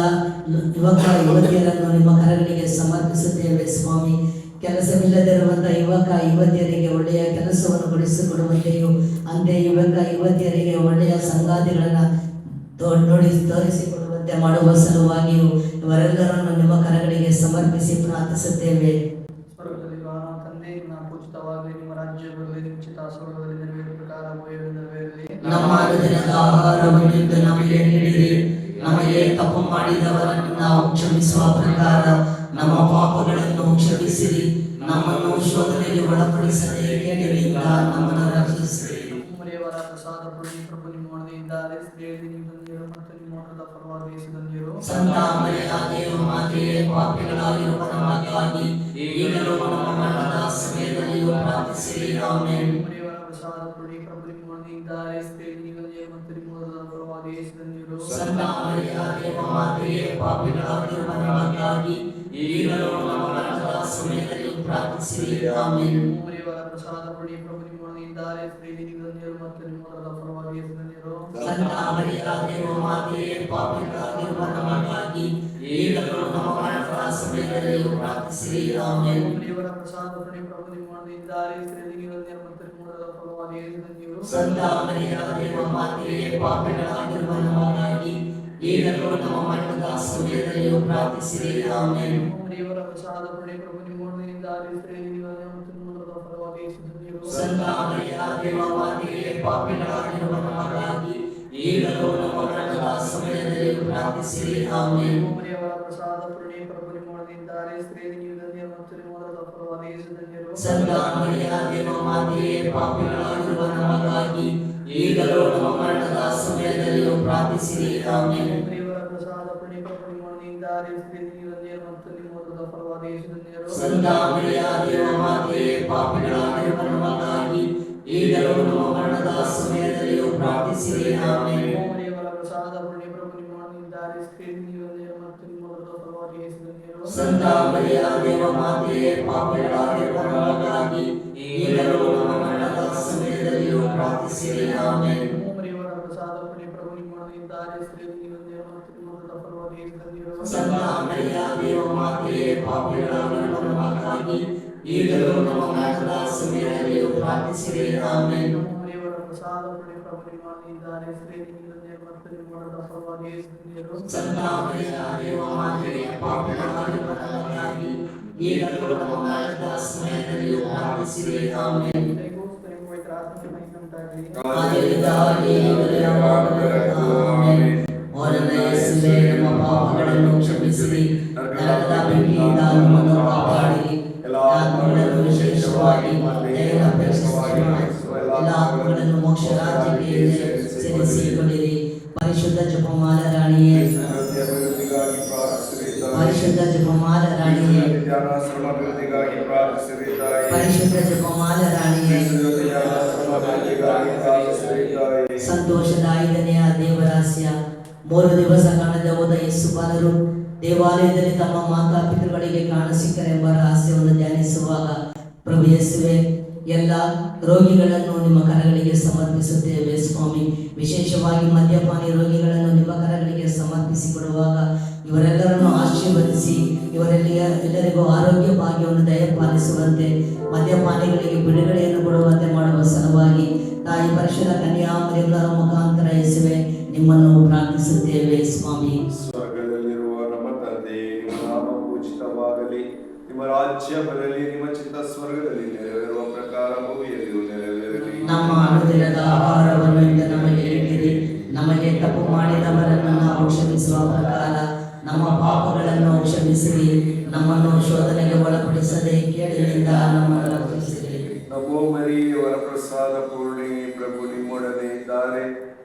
ಯುವಕ ಯುವತಿಯರನ್ನು ನಿಮ್ಮ ಕರಗಳಿಗೆ ಸಮರ್ಪಿಸುತ್ತೇವೆ ಸ್ವಾಮಿ. ಕೆಲಸವಿಲ್ಲದಿರುವಂತಹ ಯುವಕ ಯುವತಿಯರಿಗೆ ಒಳ್ಳೆಯ ಕೆಲಸವನ್ನು ಕೊಡಿಸಿಕೊಡುವಂತೆಯೂ ಅಂತೆ ಯುವಕ ಯುವತಿಯರಿಗೆ ಒಳ್ಳೆಯ ಸಂಗಾತಿಗಳನ್ನು ತೋರಿಸಿಕೊಡುವಂತೆ ಮಾಡುವ ಸಲುವಾಗಿಯೂ ಇವರೆಲ್ಲರನ್ನು ನಿಮ್ಮ ಕರಗಳಿಗೆ ಸಮರ್ಪಿಸಿ ಪ್ರಾರ್ಥಿಸುತ್ತೇವೆ. ಸ್ವರ್ಗದಲ್ಲಿರುವ ನಮ್ಮ ತಂದೆ, ನಿಮ್ಮ ಪೂಜಿತವಾಗಲಿ, ನಿಮ್ಮ ರಾಜ್ಯ ಬರಲಿ, ನಿಮ್ಮ ಚಿತ್ತ ಸ್ವರ್ಗದಲ್ಲಿ ನೆರವೇರುವ ಪ್ರಕಾರ ಭೂಮಿಯಲ್ಲಿ ನೆರವೇರಲಿ. ನಮ್ಮ ಅನುದಿನದ ಆಹಾರವನ್ನು ಇಂದು ನಮಗೆ ನೀಡಿರಿ, ನಮಗೆ ತಪ್ಪು ಮಾಡಿದವರನ್ನು ನಾವು ಕ್ಷಮಿಸುವ ಪ್ರಕಾರ ನಮ್ಮ ಪಾಪಗಳನ್ನು ಕ್ಷಮಿಸಿರಿ, ನಮ್ಮನ್ನು ಶೋಧನೆಗೆ ಒಳಪಡಿಸದೆ ಕೇಡಿನಿಂದ ನಮ್ಮನ್ನು ರಕ್ಷಿಸಿರಿ. ಮರಿಯವರ ಪ್ರಸಾದ ಪೂರ್ಣಿ ಪ್ರಭು ನಿಮ್ಮೊಡನೆ ಇದ್ದಾರೆ, ಸ್ತ್ರೀಯರಲ್ಲಿ ನೀವು ಧನ್ಯರು ಮತ್ತು ನಿಮ್ಮ ಉದರದ ಫಲವಾದ ಯೇಸು ಧನ್ಯರು. ಸಂತ ಮರಿಯ ದೇವ ಮಾತೆಯೇ, ಪಾಪಿಗಳಾಗಿರುವ ನಮಗಾಗಿ ಈಗಲೂ ನಮ್ಮ ಮರಣದ ಸಮಯದಲ್ಲಿಯೂ ಪ್ರಾರ್ಥಿಸಿರಿ. ಆಮೆನ್. ದೇವರ ಪ್ರಸಾದ ಪೂರ್ಣಿ ಪ್ರಭು ನಿಮ್ಮೊಡನೆ ಇದ್ದಾರೆ, ಸ್ತ್ರೀಯರಲ್ಲಿ ನೀವು ಧನ್ಯರು ಮತ್ತು ನಿಮ್ಮ ಉದರದ ಫಲವಾದ ಯೇಸು ಧನ್ಯರು. ಸಂತ ಮರಿಯ ದೇವ ಮಾತೆಯೇ, ಪಾಪಿಗಳಾಗಿರುವ ನಮಗಾಗಿ ಈಗಲೂ ನಮ್ಮ ಮರಣದ ಸಮಯದಲ್ಲಿಯೂ ಪ್ರಾರ್ಥಿಸಿರಿ. ಆಮೆನ್. ದೇವರ ಪ್ರಸಾದ ಪೂರ್ಣಿ ಪ್ರಭು ನಿಮ್ಮೊಡನೆ ಇದ್ದಾರೆ, ಸ್ತ್ರೀಯರಲ್ಲಿ ನೀವು ಧನ್ಯರು ಮತ್ತು ನಿಮ್ಮ ಉದರದ ಫಲವಾದ ಯೇಸು ಧನ್ಯರು. ಸಂತ ಮರಿಯ ದೇವ ಮಾತೆಯೇ, ಪಾಪಿಗಳಾಗಿರುವ ನಮಗಾಗಿ ಈಗಲೂ ನಮ್ಮ ಮರಣದ ಸಮಯದಲ್ಲಿಯೂ ಪ್ರಾರ್ಥಿಸಿರಿ. ಆಮೆನ್. ದೇವರ ಪ್ರಸಾದ ಪೂರ್ಣಿ ಪ್ರಭು ನಿಮ್ಮೊಡನೆ ಇದ್ದಾರೆ, ಸ್ತ್ರೀಯರಲ್ಲಿ ನೀವು ಧನ್ಯರು ಮತ್ತು ನಿಮ್ಮ ಉದರದ ಫಲವಾದ ಯೇಸು ಧನ್ಯರು. ಸಂತ ಮರಿಯ ದೇವ ಮಾತೆಯೇ, ಪಾಪಿಗಳಾಗಿರುವ ನಮಗಾಗಿ ಈಗಲೂ ನಮ್ಮ ಮರಣದ ಸಮಯದಲ್ಲಿಯೂ ಪ್ರಾರ್ಥಿಸಿರಿ. ಆಮೆನ್. ದೇವರ ಪ್ರಸಾದ ಪೂರ್ಣಿ ಪ್ರಭು ನಿಮ್ಮೊಡನೆ ಇದ್ದಾರೆ, ಸ್ತ್ರೀಯರಲ್ಲಿ ನೀವು ಧನ್ಯರು ಮತ್ತು ನಿಮ್ಮ ಉದರದ ಫಲವಾದ ಯೇಸು ಧನ್ಯರು. ಸಂತ ಮರಿಯ ದೇವ ಮಾತೆಯೇ, ಪಾಪಿಗಳಾಗಿರುವ ನಮಗಾಗಿ ಈಗಲೂ ನಮ್ಮ ಮರಣದ ಸಮಯದಲ್ಲಿಯೂ ಪ್ರಾರ್ಥಿಸಿರಿ. ಆಮೆನ್. ದೇವರ ಪ್ರಸಾದ ಪೂರ್ಣಿ ಪ್ರಭು ನಿಮ್ಮೊಡನೆ ಇದ್ದಾರೆ, ಸ್ತ್ರೀಯರಲ್ಲಿ ನೀವು ಧನ್ಯರು ಮತ್ತು ನಿಮ್ಮ ಉದರದ ಫಲವಾದ ಯೇಸು ಧನ್ಯರು. ಸಂತ ಮರಿಯ ದೇವ ಮಾತೆಯೇ, ಪಾಪಿಗಳಾಗಿರುವ ನಮಗಾಗಿ ಈಗಲೂ ನಮ್ಮ ಮರಣದ ಸಮಯದಲ್ಲಿಯೂ ಪ್ರಾರ್ಥಿಸಿರಿ. ಆಮೆನ್. ದೇವರ ಪ್ರಸಾದ ಪೂರ್ಣಿ ಪ್ರಭು ನಿಮ್ಮೊಡನೆ ಇದ್ದಾರೆ, ಸ್ತ್ರೀಯರಲ್ಲಿ ನೀವು ಧನ್ಯರು ಮತ್ತು ನಿಮ್ಮ ಉದರದ ಫಲವಾದ ಯೇಸು ಧನ್ಯರು. ಸಂತ ಮರಿಯ ದೇವ ಮಾತೆಯೇ, ಪಾಪಿಗಳಾಗಿರುವ ನಮಗಾಗಿ ಈಗಲೂ ನಮ್ಮ ಮರಣದ ಸಮಯದಲ್ಲಿಯೂ ಪ್ರಾರ್ಥಿಸಿರಿ. ಆಮೆನ್. ದೇವರ ಪ್ರಸಾದ ಪೂರ್ಣಿ ಪ್ರಭು ನಿಮ್ಮೊಡನೆ ಇದ್ದಾರೆ, ಸ್ತ್ರೀಯರಲ್ಲಿ ನೀವು ಧನ್ಯರು ಮತ್ತು ನಿಮ್ಮ ಉದರದ ಫಲವಾದ ಯೇಸು ಧನ್ಯರು. ಸಂತ ಮರಿಯ ದೇವ ಮಾತೆಯೇ, ಪಾಪಿಗಳಾಗಿರುವ ನಮಗಾಗಿ ಈಗಲೂ ನಮ್ಮ ಮರಣದ ಸಮಯದಲ್ಲಿಯೂ ಪ್ರಾರ್ಥಿಸಿರಿ. ಆಮೆನ್. ದೇವರ ಪ್ರಸಾದ ಪೂರ್ಣಿ ಪ್ರಭು ನಿಮ್ಮೊಡನೆ ಇದ್ದಾರೆ, ಸ್ತ್ರೀಯರಲ್ಲಿ ನೀವು ಧನ್ಯರು ಮತ್ತು ನಿಮ್ಮ ಉದರದ ಫಲವಾದ ಯೇಸು ಧನ್ಯರು. ಸಂತ ಮರಿಯ ದೇವ ಮಾತೆಯೇ, ಪಾಪಿಗಳಾಗಿರುವ ನಮಗಾಗಿ ಈಗಲೂ ನಮ್ಮ ಮರಣದ ಸಮಯದಲ್ಲಿಯೂ ಪ್ರಾರ್ಥಿಸಿರಿ. ಆಮೆನ್. ದೇವರ ಪ್ರಸಾದ ಪೂರ್ಣಿ ಪ್ರಭು ನಿಮ್ಮೊಡನೆ ಇದ್ದಾರೆ, ಸ್ತ್ರೀಯರಲ್ಲಿ ನೀವು ಧನ್ಯರು ಮತ್ತು ನಿಮ್ಮ ಉದರದ ಫಲವಾದ ಯೇಸು ಧನ್ಯರು. ಸಂತ ಮರಿಯ ದೇವ ಮಾತೆಯೇ, ಪಾಪಿಗಳಾಗಿರುವ ನಮಗಾಗಿ ಈಗಲೂ ನಮ್ಮ ಮರಣದ ಸಮಯದಲ್ಲಿಯೂ ಪ್ರಾರ್ಥಿಸಿರಿ. ಆಮೆನ್. ಆದ್ದರಿಂದ ಈಗಲೂ ಯಾವಾಗಲೂ ಆಮೆನ್. ಓ ನನ್ನ ಯೇಸುವೇ, ನಮ್ಮ ಪಾಪಗಳನ್ನು ಕ್ಷಮಿಸಿರಿ, ನರಕದ ಬೆಂಕಿಯಿಂದ ನಮ್ಮನ್ನು ಕಾಪಾಡಿರಿ, ಆತ್ಮಗಳನ್ನು ವಿಶೇಷವಾಗಿ ದಯೆಯನ್ನು ಅಪೇಕ್ಷಿಸುವ ಎಲ್ಲ ಆತ್ಮಗಳನ್ನು ಮೋಕ್ಷ ರಾಜ್ಯಕ್ಕೆ ಸೇರಿಸಿಕೊಂಡಿರಿ. ಪರಿಶುದ್ಧ ಜಪಮಾಲ ರಾಣಿಯೇ, ಪರಿಶುದ್ಧ ಜಪಮಾಲ ರಾಣಿಯೇ, ಪರಿಶುದ್ಧ ಜಪಮಾಲ ರಾಣಿಯೇ, ಸಂತೋಷದ 5ನೆಯ ದೇವರಹಸ್ಯ. 3 ದಿವಸ ಕಾಣದ ಹೋದ ಯೇಸು ಬಾಲರು ದೇವಾಲಯದಲ್ಲಿ ತಮ್ಮ ಮಾತಾಪಿತೃಗಳಿಗೆ ಕಾಣಸಿಕ್ಕರೆಂಬ ರಹಸ್ಯವನ್ನು ಧ್ಯಾನಿಸುವಾಗ, ಪ್ರಭು ಯೇಸುವೆ, ಎಲ್ಲ ರೋಗಿಗಳನ್ನು ನಿಮ್ಮ ಕರಗಳಿಗೆ ಸಮರ್ಪಿಸುತ್ತೇವೆ ಸ್ವಾಮಿ. ವಿಶೇಷವಾಗಿ ಮದ್ಯಪಾನಿ ರೋಗಿಗಳನ್ನು ನಿಮ್ಮ ಕರಗಳಿಗೆ ಸಮರ್ಪಿಸಿಕೊಡುವಾಗ ಇವರೆಲ್ಲರನ್ನು ಆಶೀರ್ವದಿಸಿ ಎಲ್ಲರಿಗೂ ಆರೋಗ್ಯ ಭಾಗ್ಯವನ್ನು ದಯಪಾಲಿಸುವಂತೆ, ಮದ್ಯಪಾನಿಗಳಿಗೆ ಬಿಡುಗಡೆಯನ್ನು ಕೊಡುವಂತೆ ಮಾಡುವ ಸಲುವಾಗಿ ತಾಯಿ ಪರಿಶುದ್ಧ ಕನ್ಯಾಮರಿಯಮ್ಮರ ಮುಖಾಂತರ ಯೇಸುವೆ ನಿಮ್ಮನ್ನು ಪ್ರಾರ್ಥಿಸುತ್ತೇವೆ ಸ್ವಾಮಿ. ಸ್ವರ್ಗದಲ್ಲಿರುವ ನಮ್ಮ ತಂದೆ, ನಿಮ್ಮ ನಾಮ ಪೂಜಿತವಾಗಲಿ, ನಿಮ್ಮ ರಾಜ್ಯ ಬರಲಿ, ನಿಮ್ಮ ಚಿತ್ತ ಸ್ವರ್ಗದಲ್ಲಿ ನೆರವೇರುವ ಪ್ರಕಾರ ಭೂಮಿಯಲ್ಲಿಯೂ ನೆರವೇರಲಿ. ನಮ್ಮ ಅನುದಿನದ ಆಹಾರವನ್ನು ಇಂದು ನಮಗೆ ನೀಡಿರಿ, ನಮಗೆ ತಪ್ಪು ಮಾಡಿದವರನ್ನು ನಾವು ಕ್ಷಮಿಸುವ ಪ್ರಕಾರ ನಮ್ಮ ಪಾಪಗಳನ್ನು ಕ್ಷಮಿಸಿರಿ, ನಮ್ಮನ್ನು ಶೋಧನೆಗೆ ಒಳಪಡಿಸದೆ ಕೇಳಿನಿಂದ ನಮ್ಮನ್ನು ರಕ್ಷಿಸಿರಿ. ನಮೋ ಮರಿಯೇ, ವರಪ್ರಸಾದ ಪೂರ್ಣಿ, ಪ್ರಭು ನಿಮ್ಮೊಡನೆ ಇದ್ದಾರೆ,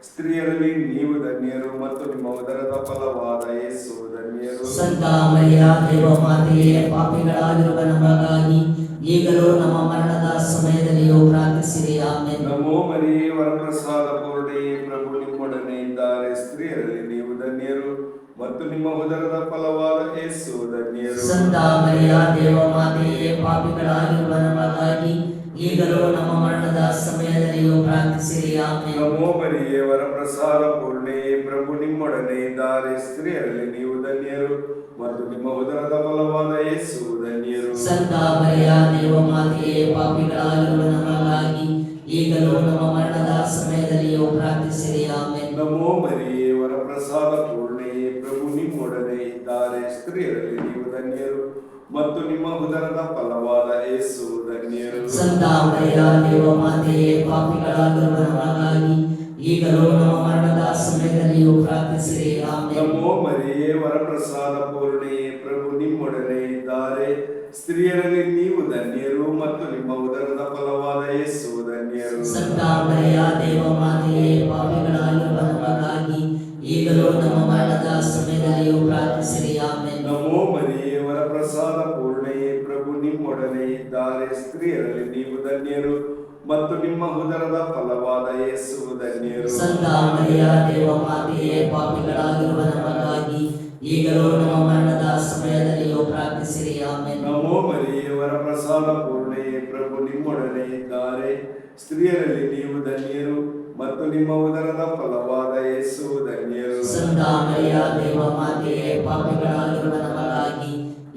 ಸ್ತ್ರೀಯರಲ್ಲಿ ನೀವು ಧನ್ಯರು ಮತ್ತು ನಿಮ್ಮ ಉದರದ ಫಲವಾದ ಯೇಸು ಧನ್ಯರು. ಸಂತ ಮರಿಯ ದೇವ ಮಾತೆಯೇ, ಪಾಪಿಗಳಾಗಿರುವ ನಮಗಾಗಿ ಈಗಲೂ ನಮ್ಮ ಮರಣದ ಸಮಯದಲ್ಲಿಯೂ ಪ್ರಾರ್ಥಿಸಿರಿ. ಆಮೆನ್. ನಮೋ ಮರಿಯೇ, ವರಪ್ರಸಾದ ಪೂರ್ಣಿ, ಪ್ರಭು ನಿಮ್ಮೊಡನೆ ಇದ್ದಾರೆ, ಸ್ತ್ರೀಯರಲ್ಲಿ ನೀವು ಧನ್ಯರು ಮತ್ತು ನಿಮ್ಮ ಉದರದ ಫಲವಾದ ಯೇಸು ಧನ್ಯರು. ಸಂತ ಮರಿಯ ದೇವ ಮಾತೆಯೇ, ಪಾಪಿಗಳಾಗಿರುವ ನಮಗಾಗಿ ಈಗಲೂ ನಮ್ಮ ಮರಣದ ಸಮಯದಲ್ಲಿಯೂ ಪ್ರಾರ್ಥಿಸಿರಿ. ಆಮೆನ್. ನಮೋ ಮರಿಯೇ, ವರಪ್ರಸಾದ ಪೂರ್ಣಿ, ಪ್ರಭು ನಿಮ್ಮೊಡನೆ ಇದ್ದಾರೆ, ಸ್ತ್ರೀಯರಲ್ಲಿ ನೀವು ಧನ್ಯರು ಮತ್ತು ನಿಮ್ಮ ಉದರದ ಫಲವಾದ ಯೇಸು ಧನ್ಯರು. ಸಂತ ಮರಿಯ ದೇವ ಮಾತೆಯೇ, ಪಾಪಿಗಳಾಗಿರುವ ನಮಗಾಗಿ ಈಗಲೂ ನಮ್ಮ ಮರಣದ ಸಮಯದಲ್ಲಿಯೂ ಪ್ರಾರ್ಥಿಸಿರಿ. ಆಮೆನ್. ನಮೋ ಮರಿಯೇ, ವರಪ್ರಸಾದ ಪೂರ್ಣಿ, ಪ್ರಭು ನಿಮ್ಮೊಡನೆ ಇದ್ದಾರೆ, ಸ್ತ್ರೀಯರಲ್ಲಿ ನೀವು ಧನ್ಯರು ಮತ್ತು ನಿಮ್ಮ ಉದರದ ಫಲವಾದ ಯೇಸು ಧನ್ಯರು. ಸಂತ ಮರಿಯ ದೇವ ಮಾತೆಯೇ, ಪಾಪಿಗಳಾಗಿರುವ ನಮಗಾಗಿ ಈಗಲೂ ನಮ್ಮ ಮರಣದ ಸಮಯದಲ್ಲಿಯೂ ಪ್ರಾರ್ಥಿಸಿರಿ. ಆಮೆನ್. ನಮೋ ಮರಿಯೇ, ವರಪ್ರಸಾದ ಪೂರ್ಣಿ, ಪ್ರಭು ನಿಮ್ಮೊಡನೆ ಇದ್ದಾರೆ, ಸ್ತ್ರೀಯರಲ್ಲಿ ನೀವು ಧನ್ಯರು ಮತ್ತು ನಿಮ್ಮ ಉದರದ ಫಲವಾದ ಯೇಸು ಧನ್ಯರು. ಸಂತ ಮರಿಯ ದೇವ ಮಾತೆಯೇ, ಧನ್ಯರು. ಸಂತ ಮರಿಯ ದೇವ ಮಾತೆಯೇ, ಪಾಪಿಗಳಾಗಿರುವ ನಮಗಾಗಿ ಈಗಲೂ ನಮ್ಮ ಮರಣದ ಸಮಯದಲ್ಲಿಯೂ ಪ್ರಾರ್ಥಿಸಿರಿ. ಆಮೆನ್. ನಮೋ ಮರಿಯೇ, ವರಪ್ರಸಾದ ಪೂರ್ಣೆಯೇ, ಪ್ರಭು ನಿಮ್ಮೊಡನೆ ಇದ್ದಾರೆ. ಸ್ತ್ರೀಯರಲ್ಲಿ ನೀವು ಧನ್ಯರು ಮತ್ತು ನಿಮ್ಮ ಉದರದ ಫಲವಾದ ಯೇಸು ಧನ್ಯರು. ಸಂತ ಮರಿಯ ದೇವ ಮಾತೆಯೇ, ಪಾಪಿಗಳಾಗಿರುವ ನಮಗಾಗಿ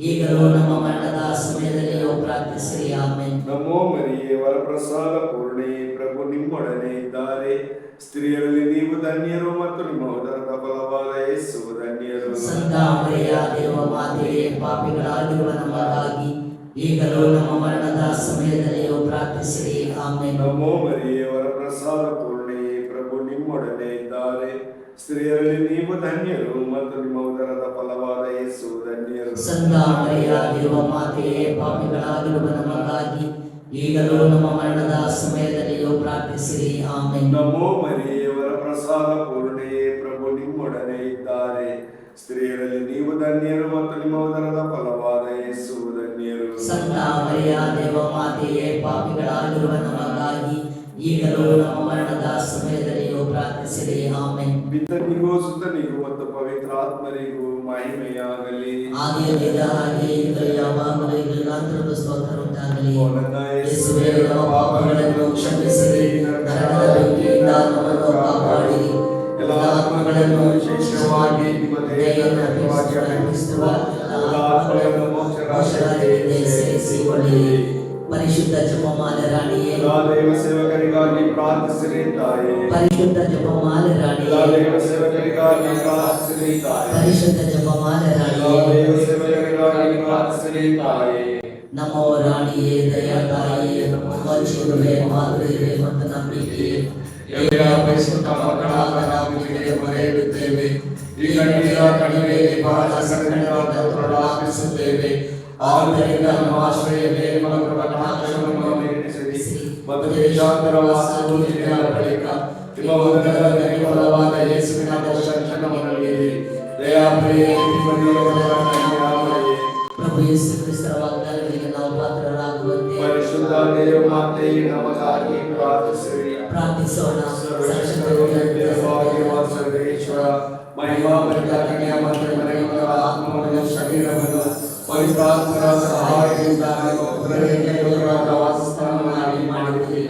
ಈಗಲೂ ನಮ್ಮ ಮರಣದ ಸಮಯದಲ್ಲಿಯೂ ಪ್ರಾರ್ಥಿಸಿರಿ. ಆಮೆನ್. ನಮೋ ಮರಿಯೇ, ವರಪ್ರಸಾದ ಪೂರ್ಣೆಯೇ, ಪ್ರಭು ನಿಮ್ಮೊಡನೆ ಇದ್ದಾರೆ. ಸ್ತ್ರೀಯರಲ್ಲಿ ನೀವು ಧನ್ಯರು ಮತ್ತು ನಿಮ್ಮ ಉದರದ ಫಲವಾದ ಯೇಸು ಧನ್ಯರು. ಸಂತ ಮರಿಯ ದೇವ ಮಾತೆಯೇ, ಪಾಪಿಗಳಾಗಿರುವ ನಮಗಾಗಿ ಈಗಲೂ ನಮ್ಮ ಮರಣದ ಸಮಯದಲ್ಲಿಯೂ ಪ್ರಾರ್ಥಿಸಿರಿ. ಆಮೆನ್. ನಮೋ ಮರಿಯೇ, ವರಪ್ರಸಾದ ಪೂರ್ಣೆಯೇ, ಪ್ರಭು ನಿಮ್ಮೊಡನೆ ಇದ್ದಾರೆ. ಸ್ತ್ರೀಯರಲ್ಲಿ ನೀವು ಧನ್ಯರು ಮತ್ತು ನಿಮ್ಮ ಉದರದ ಫಲವಾದ ಯೇಸು ಧನ್ಯರು. ಸಂತ ಮರಿಯ ದೇವ ಮಾತೆಯೇ, ಪಾಪಿಗಳಾಗಿರುವ ನಮಗಾಗಿ ಈಗಲೂ ನಮ್ಮ ಮರಣದ ಸಮಯದಲ್ಲಿಯೂ ಪ್ರಾರ್ಥಿಸಿರಿ. ಆಮೆನ್. ನಮೋ ಮರಿಯೇ, ವರಪ್ರಸಾದ ಪೂರ್ಣೆಯೇ, ಪ್ರಭು ನಿಮ್ಮೊಡನೆ ಇದ್ದಾರೆ. ಸ್ತ್ರೀಯರಲ್ಲಿ ನೀವು ಧನ್ಯರು ಮತ್ತು ನಿಮ್ಮ ಉದರದ ಫಲವಾದ ಯೇಸು ಧನ್ಯರು. ಸಂತ ಮರಿಯ ದೇವ ಮಾತೆಯೇ, ಪಾಪಿಗಳಾಗಿರುವ ನಮಗಾಗಿ ಈಗಲೂ ನಮ್ಮ ಮರಣದ ಸಮಯದಲ್ಲಿಯೂ ಪ್ರಾರ್ಥಿಸಿರಿ. ಆಮೆನ್. ಪಿತನಿಗೂ ಸುತನಿಗೂ ಮತ್ತು ಪವಿತ್ರಾತ್ಮರಿಗೂ ಮಹಿಮೆಯಾಗಲಿ. ಆದಿಯಲ್ಲಿದ್ದ ಹಾಗೆ ಈಗಲೂ ಯಾವಾಗಲೂ ಯುಗಾಂತರದ ಸ್ತೋತ್ರ ಉಂಟಾಗಲಿ. ಓ ನನ್ನ ಯೇಸುವೇ, ನಮ್ಮ ಪಾಪಗಳನ್ನು ಕ್ಷಮಿಸಿರಿ, ನರಕದ ಬೆಂಕಿಯಿಂದ ನಮ್ಮನ್ನು ಕಾಪಾಡಿರಿ, ಎಲ್ಲ ಆತ್ಮಗಳನ್ನು ವಿಶೇಷವಾಗಿ ನಿಮ್ಮ ದಯೆಯನ್ನು ಅಪೇಕ್ಷಿಸುವ ಎಲ್ಲ ಆತ್ಮಗಳನ್ನು ಮೋಕ್ಷರಾಜ್ಯಕ್ಕೆ ಸೇರಿಸಿಕೊಳ್ಳಿರಿ. ಪರಿಶುದ್ಧ ಜಪಮಾಲೆ ರಾಣಿಯೇ, ಎಲ್ಲಾ ದೈವ ಸೇವಕರಿಗಾಗಿ ಪ್ರಾರ್ಥಿಸಿರಿ ತಾಯೇ. ಪರಿಶುದ್ಧ ಜಪಮಾಲೆ ರಾಣಿಯೇ, ಎಲ್ಲಾ ದೈವ ಸೇವಕರಿಗಾಗಿ ಪ್ರಾರ್ಥಿಸಿರಿ ತಾಯೇ. ಪರಿಶುದ್ಧ ಜಪಮಾಲೆ ಎಲ್ಲಾ ರಾಣಿಯೇ, ದೈವ ಸೇವಕರಿಗಾಗಿ ಪ್ರಾರ್ಥಿಸಿರಿ ತಾಯೇ. ನಮೋ ರಾಣಿಯೇ, ದಯಾ ತಾಯಿಯೇ, ನಮ್ಮ ಜೀವವೇ, ಮಾತೃವೇ ಮತ್ತು ನಂಬಿಕೆಯೇ, ಎಲ್ಲರ ಪರಿಶುದ್ಧ ಮಕ್ಕಳಾದ ನಾವು ನಿಮಗೆ ಮೊರೆಯಿಡುತ್ತೇವೆ. ಈ ಕಣ್ಣೀರ ಕಣಿವೆಯಲ್ಲಿ ಬಹಳ ಸಂಕಟದಿಂದ ಪ್ರಲಾಪಿಸುತ್ತೇವೆ. ಆದ್ದರಿಂದ ನಮ್ಮ ಆಶ್ರಯವೇ, ನಿಮ್ಮ ಕಟಾಕ್ಷವನ್ನು ನಿರ್ಣಯಿಸಿ ಮತ್ತು ದೇಶಾಂತರ ವಾಸವು ದಿನಗಳ ಬಳಿಕ ನಿಮ್ಮ ಉದರದ ಫಲವಾದ ಯೇಸುವಿನ ದರ್ಶನವನ್ನು ನೀಡಿ ದಯಾಮಯೇ, ಪ್ರಭು ಯೇಸು ಕ್ರಿಸ್ತರ ವಾಗ್ದಾನಗಳಿಗೆ ನಾವು ಪಾತ್ರರಾಗುವಂತೆ ಪರಿಶುದ್ಧ ದೇವ ಮಾತೆಯೇ, ನಮಗಾಗಿ ಪ್ರಾರ್ಥಿಸಿರಿ. ಪ್ರಾರ್ಥಿಸೋಣ. ದೇವವಾಗಿರುವ ಸರ್ವೇಶ್ವರ, ಮಹಿಮಾಭರಿತ ಕನ್ಯಾ ಮತ್ತು ಮರಿಯಳ ಆತ್ಮವನ್ನು ಶರೀರವನ್ನು ಪವಿತ್ರಾತ್ಮರ ಸಹಾಯದಿಂದ ಪುತ್ರರ ವಾಸಸ್ಥಾನವನ್ನಾಗಿ ಮಾಡಿದ್ದೀರಿ.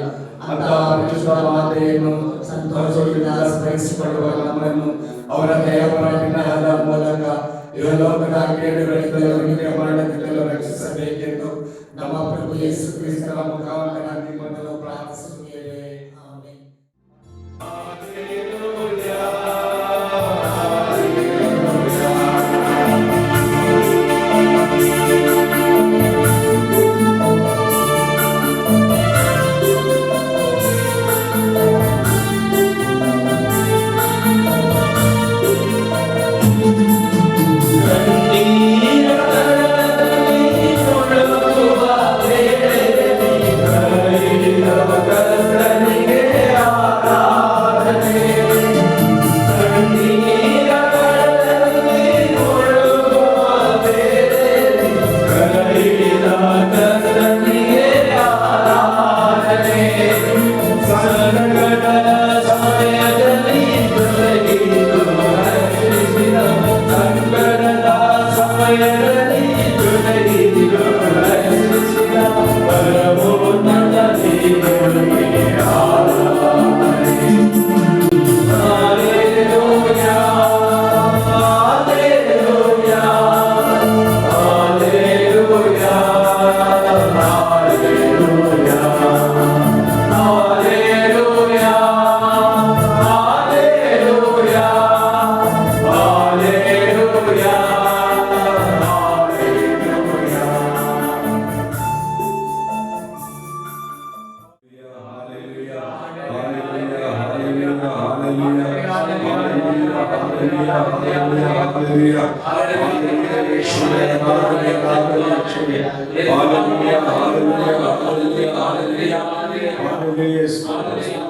ಅಂತಹ ಪರಿಶುದ್ಧ ಮಾತೆಯನ್ನು ಸಂತೋಷದಿಂದ ಸ್ಮರಿಸಿಕೊಳ್ಳುವ ನಮ್ಮನ್ನು ಅವರ ದಯಾಪರಾಧದ ಮೂಲಕ ಇಹಲೋಕದ ಕೇಡುಗಳಿಂದಲೂ ನಿತ್ಯ ಮರಣದಿಂದಲೂ ರಕ್ಷಿಸಬೇಕೆಂದು ನಮ್ಮ ಪ್ರಭು ಯೇಸು ಕ್ರಿಸ್ತರ ಮುಖಾಂತರ ನಿಮ್ಮನ್ನು ಪ್ರಾರ್ಥಿಸುತ್ತೇವೆ. ಆಮೆನ್. Hallelujah.